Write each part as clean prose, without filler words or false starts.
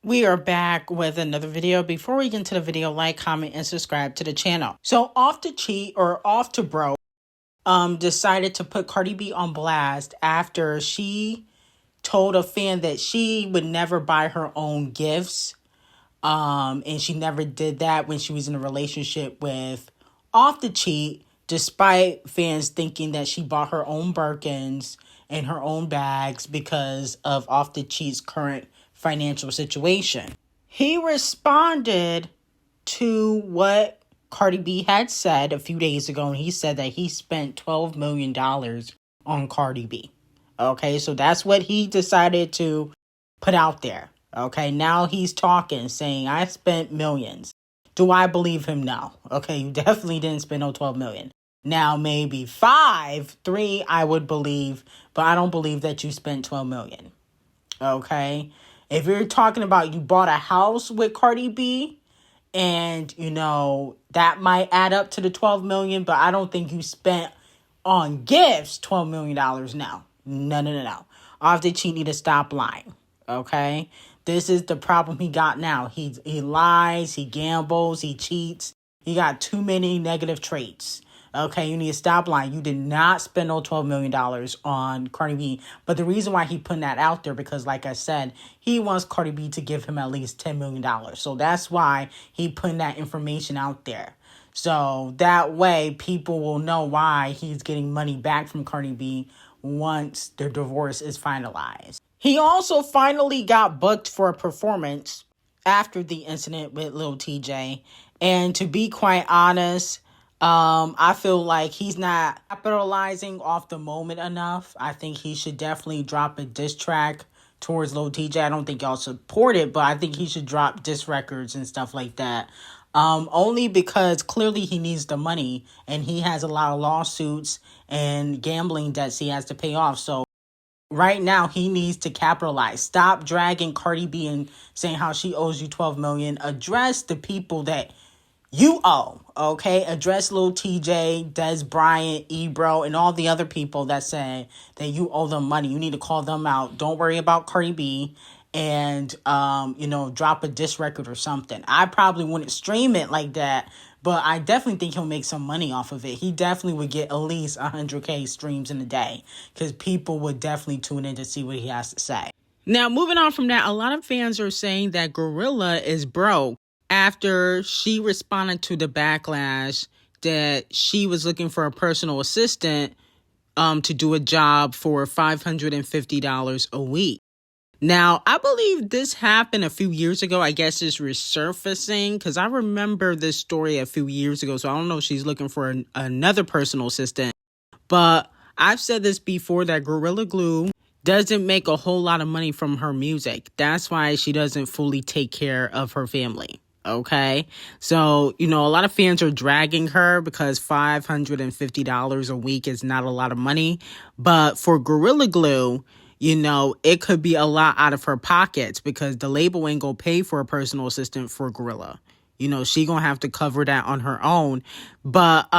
We are back with another video. Before we get into the video, like, comment, and subscribe to the channel. So OFFSÜT or Off to Bro decided to put Cardi B on blast after she told a fan that she would never buy her own gifts. And she never did that when she was in a relationship with OFFSÜT, despite fans thinking that she bought her own Birkins and her own bags because of OFFSÜT's current financial situation. He responded to what Cardi B had said a few days ago, and he said that he spent $12 million on Cardi B. Okay, so that's what he decided to put out there. Okay, now he's talking, saying, I spent millions. Do I believe him? No. Okay, you definitely didn't spend no 12 million. Now, maybe 3, I would believe, but I don't believe that you spent 12 million. Okay, if you're talking about you bought a house with Cardi B, and that might add up to the 12 million, but I don't think you spent on gifts $12 million now. No. OFFSÜT need to stop lying. Okay, this is the problem he got now. He lies, he gambles, he cheats. He got too many negative traits. Okay, you need to stop lying. You did not spend no $12 million on Cardi B. But the reason why he putting that out there, because like I said, he wants Cardi B to give him at least $10 million. So that's why he putting that information out there. So that way people will know why he's getting money back from Cardi B once their divorce is finalized. He also finally got booked for a performance after the incident with Lil TJ. And to be quite honest, I feel like he's not capitalizing off the moment enough. I think he should definitely drop a diss track towards Lil TJ. I don't think y'all support it, but I think he should drop diss records and stuff like that. Only because clearly he needs the money and he has a lot of lawsuits and gambling debts he has to pay off. So right now he needs to capitalize. Stop dragging Cardi B and saying how she owes you 12 million. Address the people that you owe, okay? Address Lil TJ, Des Bryant, Ebro, and all the other people that say that you owe them money. You need to call them out. Don't worry about Cardi B and, drop a diss record or something. I probably wouldn't stream it like that, but I definitely think he'll make some money off of it. He definitely would get at least 100K streams in a day because people would definitely tune in to see what he has to say. Now, moving on from that, a lot of fans are saying that GloRilla is broke after she responded to the backlash that she was looking for a personal assistant to do a job for $550 a week. Now, I believe this happened a few years ago. I guess it's resurfacing because I remember this story a few years ago. So I don't know if she's looking for another personal assistant. But I've said this before that Gorilla Glue doesn't make a whole lot of money from her music. That's why she doesn't fully take care of her family. Okay, so, a lot of fans are dragging her because $550 a week is not a lot of money. But for Gorilla Glue, it could be a lot out of her pockets because the label ain't gonna pay for a personal assistant for Gorilla. She gonna have to cover that on her own. But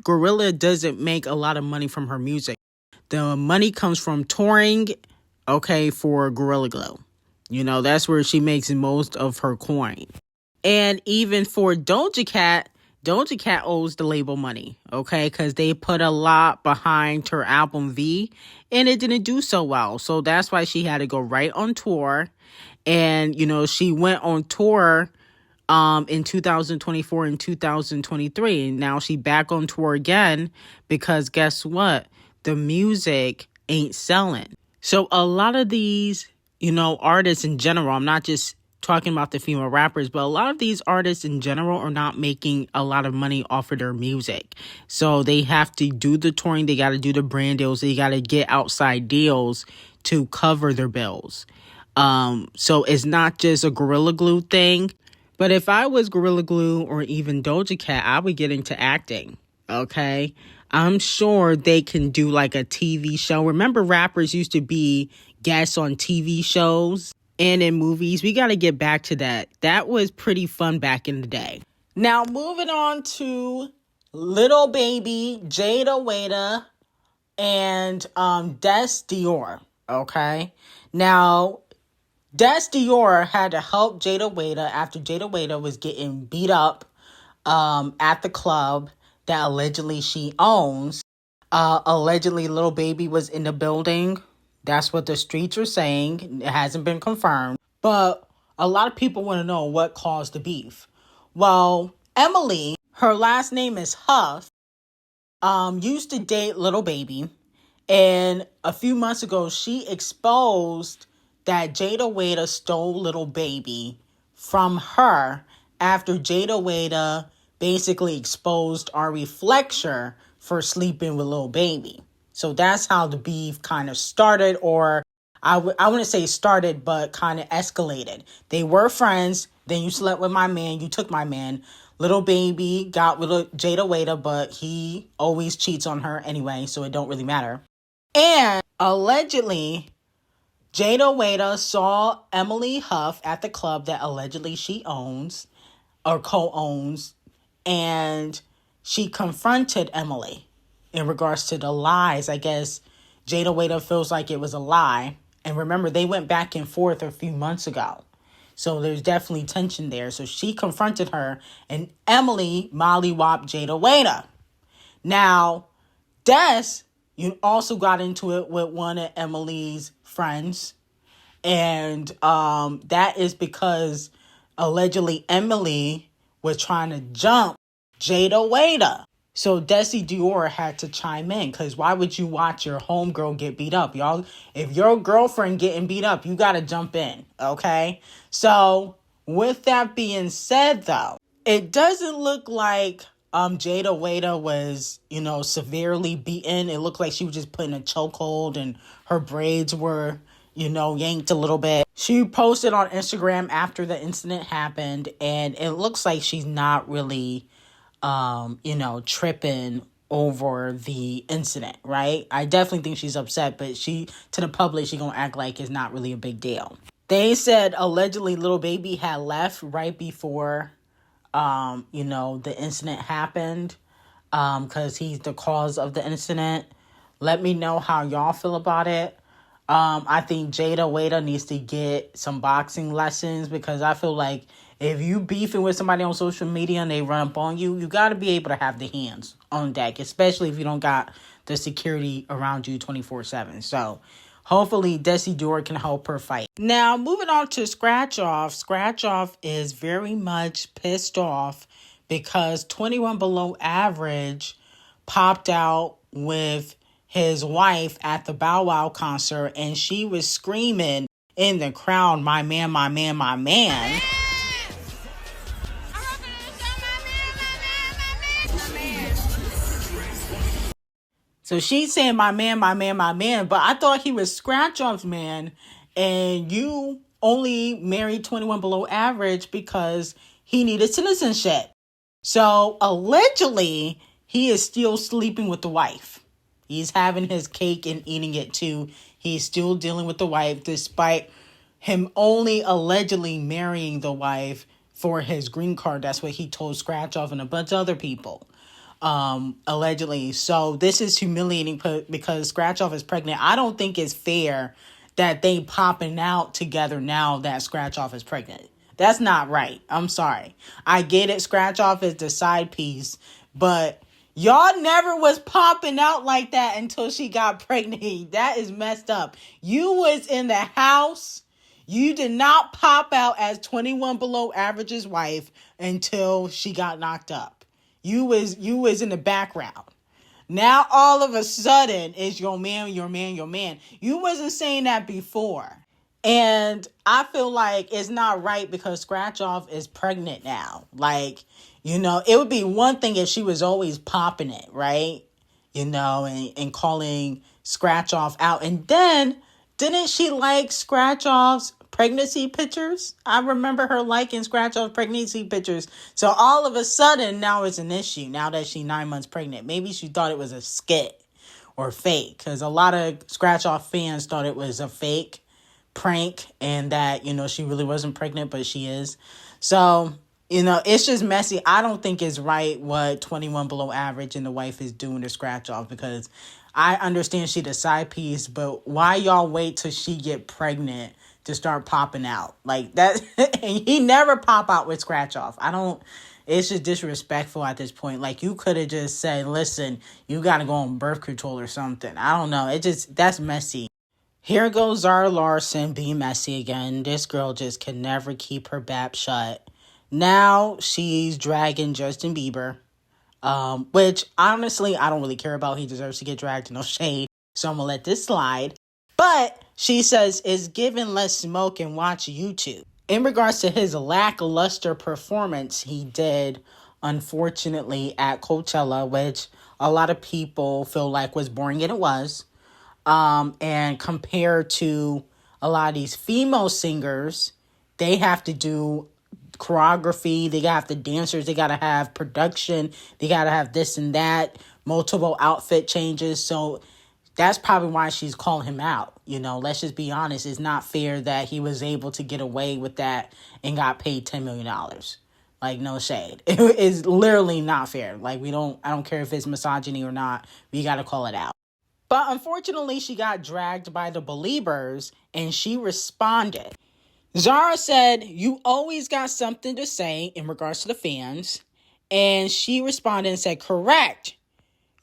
Gorilla doesn't make a lot of money from her music. The money comes from touring, okay, for Gorilla Glue. That's where she makes most of her coin. And even for Doja Cat owes the label money, okay? Because they put a lot behind her album V, and it didn't do so well. So that's why she had to go right on tour. And, she went on tour in 2024 and 2023. And now she back on tour again because guess what? The music ain't selling. So a lot of these, artists in general, I'm not just talking about the female rappers, but a lot of these artists in general are not making a lot of money off of their music. So they have to do the touring, they got to do the brand deals, they got to get outside deals to cover their bills. So it's not just a Gorilla Glue thing. But if I was Gorilla Glue or even Doja Cat, I would get into acting, okay? I'm sure they can do like a TV show. Remember, rappers used to be guests on TV shows and in movies. We got to get back to that. That was pretty fun back in the day. Now, moving on to Little Baby, JAYDAWAYDA, and D0JA, okay? Now, Dior had to help JAYDAWAYDA after JAYDAWAYDA was getting beat up at the club that allegedly she owns. Allegedly, Lil Baby was in the building. That's what the streets are saying. It hasn't been confirmed. But a lot of people want to know what caused the beef. Well, Emily, her last name is Huff, used to date Lil Baby. And a few months ago, she exposed that JAYDAWAYDA stole Lil Baby from her after JAYDAWAYDA basically exposed Ari Fletcher for sleeping with Lil Baby. So that's how the beef kind of started, or I wouldn't say started, but kind of escalated. They were friends. Then you slept with my man. You took my man. Lil Baby got with JAYDAWAYDA, but he always cheats on her anyway, so it don't really matter. And allegedly, JAYDAWAYDA saw Emily Huff at the club that allegedly she owns or co-owns, and she confronted Emily in regards to the lies. I guess JAYDAWAYDA feels like it was a lie. And remember, they went back and forth a few months ago. So there's definitely tension there. So she confronted her, and Emily mollywopped JAYDAWAYDA. Now, you also got into it with one of Emily's friends. And that is because allegedly Emily was trying to jump JAYDAWAYDA. So Dior had to chime in, because why would you watch your homegirl get beat up? Y'all, if your girlfriend getting beat up, you got to jump in, okay? So with that being said, though, it doesn't look like JAYDAWAYDA was, severely beaten. It looked like she was just put in a chokehold and her braids were, yanked a little bit. She posted on Instagram after the incident happened, and it looks like she's not really, tripping over the incident, right? I definitely think she's upset, but to the public, she gonna act like it's not really a big deal. They said allegedly Lil Baby had left right before, the incident happened, because he's the cause of the incident. Let me know how y'all feel about it. I think JAYDAWAYDA needs to get some boxing lessons, because I feel like if you beefing with somebody on social media and they run up on you, you got to be able to have the hands on deck, especially if you don't got the security around you 24/7. So hopefully Dior can help her fight. Now, moving on to Scratch Off. Scratch Off is very much pissed off because 21 Below Average popped out with his wife at the Bow Wow concert, and she was screaming in the crowd, "My man, my man, my man." So she's saying, "My man, my man, my man," but I thought he was Scratch Off's man, and you only married 21 Below Average because he needed citizenship. So allegedly, he is still sleeping with the wife. He's having his cake and eating it too. He's still dealing with the wife, despite him only allegedly marrying the wife for his green card. That's what he told Scratch Off and a bunch of other people, allegedly. So this is humiliating because Scratch Off is pregnant. I don't think it's fair that they popping out together now that Scratch Off is pregnant. That's not right. I'm sorry. I get it. Scratch Off is the side piece, but y'all never was popping out like that until she got pregnant. That is messed up. You was in the house. You did not pop out as 21 Below Average's wife until she got knocked up. You was in the background. Now all of a sudden it's your man, your man, your man. You wasn't saying that before. And I feel like it's not right because Scratch Off is pregnant now. Like, it would be one thing if she was always popping it, right? And calling Scratch Off out. And then, didn't she like Scratch Off's pregnancy pictures? I remember her liking Scratch Off's pregnancy pictures. So all of a sudden, now it's an issue, now that she's 9 months pregnant. Maybe she thought it was a skit or fake, because a lot of Scratch Off fans thought it was a fake prank and that, she really wasn't pregnant, but she is. So, it's just messy. I don't think it's right what 21 Below Average and the wife is doing to Scratch Off, because I understand she the side piece, but why y'all wait till she get pregnant to start popping out like that. And he never pop out with scratch off. It's just disrespectful at this point. Like, you could have just said, listen, you got to go on birth control or something. I don't know. That's messy. Here goes Zara Larsson being messy again. This girl just can never keep her bap shut. Now she's dragging Justin Bieber, which honestly I don't really care about. He deserves to get dragged, no shade. So I'm going to let this slide. But she says it's giving less smoke and watch YouTube. In regards to his lackluster performance he did, unfortunately, at Coachella, which a lot of people feel like was boring, and it was. And compared to a lot of these female singers, they have to do choreography, they have the dancers, they gotta have production, they gotta have this and that, multiple outfit changes. So that's probably why she's calling him out. You know, let's just be honest. It's not fair that he was able to get away with that and got paid $10 million. Like, no shade. It is literally not fair. Like, I don't care if it's misogyny or not. We got to call it out. But unfortunately, she got dragged by the Beliebers and she responded. Zara said, you always got something to say in regards to the fans. And she responded and said, correct.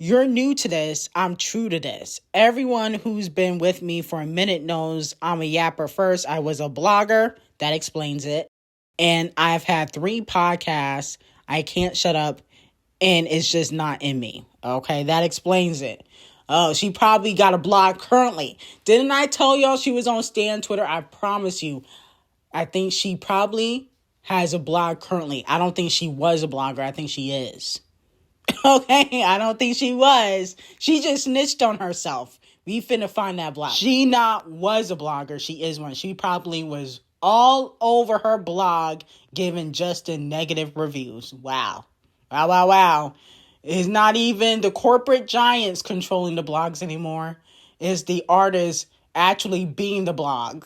You're new to this. I'm true to this. Everyone who's been with me for a minute knows I'm a yapper first. I was a blogger. That explains it. And I've had 3 podcasts. I can't shut up. And it's just not in me. Okay, that explains it. Oh, she probably got a blog currently. Didn't I tell y'all she was on Stan Twitter? I promise you. I think she probably has a blog currently. I don't think she was a blogger. I think she is. Okay, I don't think she was. She just snitched on herself. We finna find that blog. She not was a blogger. She is one. She probably was all over her blog giving Justin negative reviews. Wow. Wow, wow, wow. It's not even the corporate giants controlling the blogs anymore. It's the artists actually being the blog.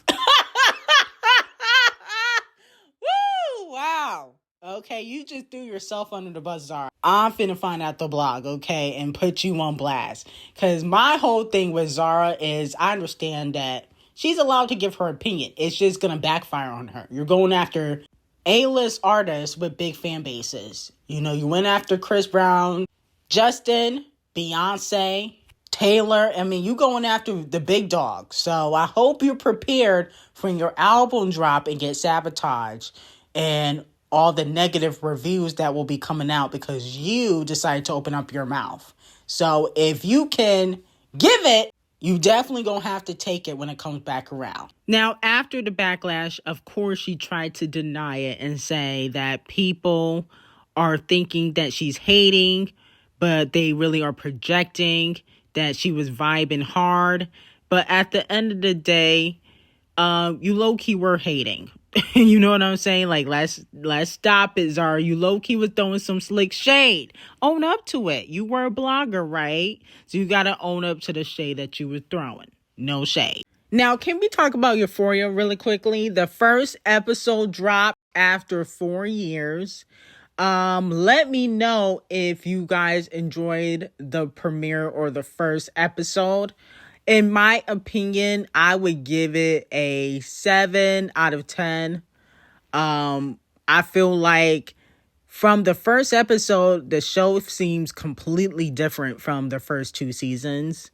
Woo! Wow. Okay, you just threw yourself under the bus, Zara. I'm finna find out the blog, okay, and put you on blast. Because my whole thing with Zara is I understand that she's allowed to give her opinion. It's just gonna backfire on her. You're going after A-list artists with big fan bases. You know, you went after Chris Brown, Justin, Beyonce, Taylor. I mean, you going after the big dogs. So I hope you're prepared for your album drop and get sabotaged and all the negative reviews that will be coming out because you decided to open up your mouth. So if you can give it, you definitely gonna have to take it when it comes back around. Now, after the backlash, of course, she tried to deny it and say that people are thinking that she's hating, but they really are projecting that she was vibing hard. But at the end of the day, you low-key were hating. You know what I'm saying? Like, let's stop it, Zara. You low-key was throwing some slick shade. Own up to it. You were a blogger, right? So you got to own up to the shade that you were throwing. No shade. Now, can we talk about Euphoria really quickly? The first episode dropped after 4 years. Let me know if you guys enjoyed the premiere or the first episode. In my opinion, I would give it a 7 out of 10. I feel like from the first episode, the show seems completely different from the first 2 seasons.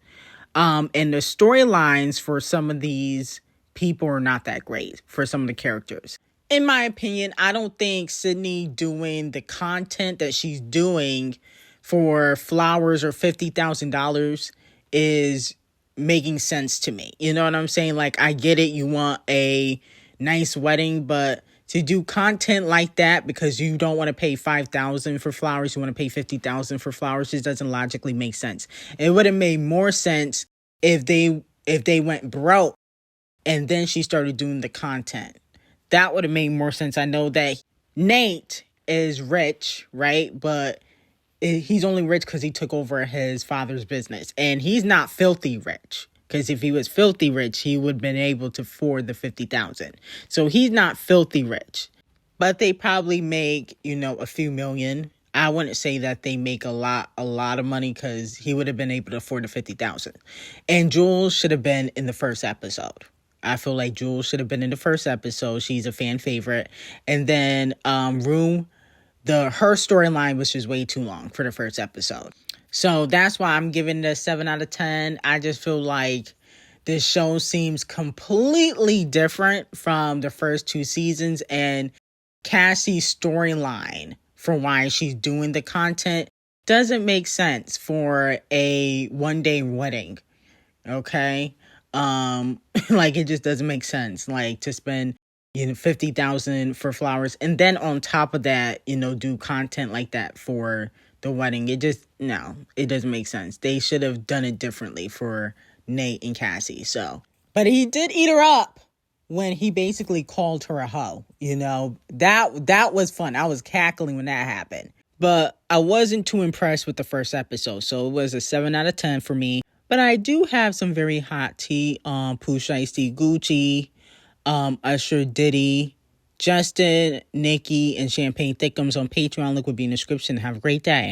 And the storylines for some of these people are not that great for some of the characters. In my opinion, I don't think Sydney doing the content that she's doing for flowers or $50,000 is making sense to me. You know what I'm saying? Like, I get it. You want a nice wedding, but to do content like that because you don't want to pay $5,000 for flowers, you want to pay $50,000 for flowers, just doesn't logically make sense. It would have made more sense if they went broke and then she started doing the content. That would have made more sense. I know that Nate is rich, right? But he's only rich because he took over his father's business. And he's not filthy rich. Because if he was filthy rich, he would have been able to afford the $50,000. So he's not filthy rich. But they probably make, a few million. I wouldn't say that they make a lot of money because he would have been able to afford the $50,000. And Jules should have been in the first episode. I feel like Jules should have been in the first episode. She's a fan favorite. And then Rue, her storyline was just way too long for the first episode. So that's why I'm giving it a 7 out of 10. I just feel like this show seems completely different from the first 2 seasons. And Cassie's storyline for why she's doing the content doesn't make sense for a one-day wedding. Okay? Like, it just doesn't make sense. Like, to spend, $50,000 for flowers, and then on top of that, do content like that for the wedding. It doesn't make sense. They should have done it differently for Nate and Cassie. But he did eat her up when he basically called her a hoe. That was fun. I was cackling when that happened. But I wasn't too impressed with the first episode, so it was a 7 out of 10 for me. But I do have some very hot tea on Pooh Shiesty, Gucci, Usher, Diddy, Justin, Nicki, and Champagne Thickums on Patreon. Link will be in the description. Have a great day.